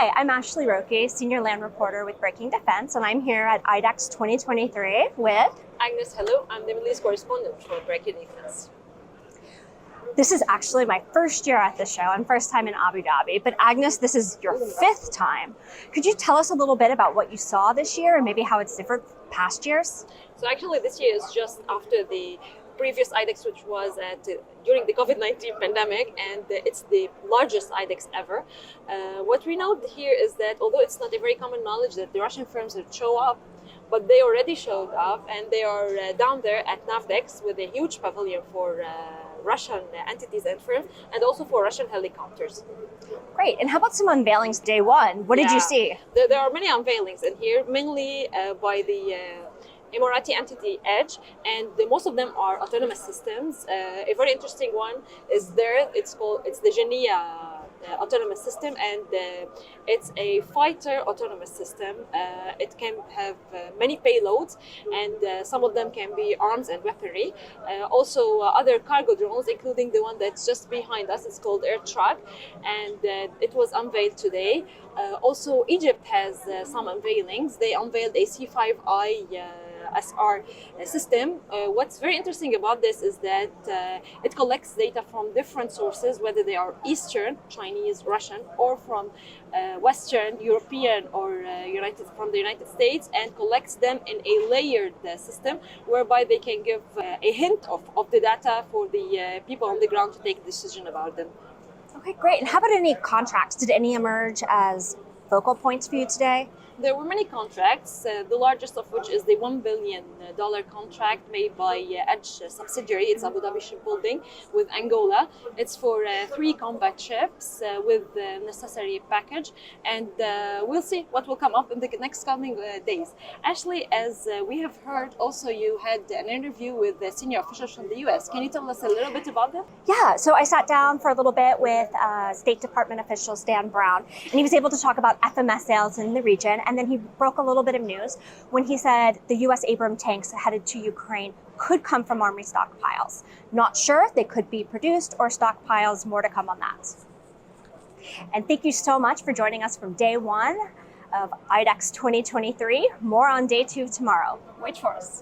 Hi, I'm Ashley Roque, Senior Land Reporter with Breaking Defense, and I'm here at IDEX 2023 with... Agnes Helou, I'm the Middle East correspondent for Breaking Defense. This is actually my first year at the show and first time in Abu Dhabi, but Agnes, this is your fifth time. Could you tell us a little bit about what you saw this year and maybe how it's different past years? So actually this year is just after the previous IDEX, which was during the COVID-19 pandemic, and it's the largest IDEX ever. What we know here is that although it's not a very common knowledge that the Russian firms would show up, but they already showed up, and they are down there at IDEX with a huge pavilion for Russian entities and firms, and also for Russian helicopters. Great. And how about some unveilings day one? What did you see? There are many unveilings in here, mainly by the Emirati entity Edge, and most of them are autonomous systems. A very interesting one is there. It's the Genia autonomous system, and it's a fighter autonomous system. It can have many payloads, and some of them can be arms and weaponry. Also other cargo drones, including the one that's just behind us. It's called Air Truck, and it was unveiled today. Also Egypt has some unveilings. They unveiled a C5I SR system. What's very interesting about this is that it collects data from different sources, whether they are Eastern, Chinese, Russian, or from Western, European, or from the United States, and collects them in a layered system, whereby they can give a hint of the data for the people on the ground to take a decision about them. Okay, great. And how about any contracts? Did any emerge as focal points for you today? There were many contracts, the largest of which is the $1 billion contract made by Edge subsidiary. It's Abu Dhabi Shipbuilding with Angola. It's for 3 combat ships with the necessary package, and we'll see what will come up in the next coming days. Ashley, as we have heard, also you had an interview with the senior officials from the US. Can you tell us a little bit about that? Yeah, so I sat down for a little bit with State Department official Dan Brown, and he was able to talk about FMS sales in the region. And then he broke a little bit of news when he said the U.S. Abrams tanks headed to Ukraine could come from Army stockpiles. Not sure, they could be produced or stockpiles, more to come on that. And thank you so much for joining us from day one of IDEX 2023. More on day 2 tomorrow. Wait for us.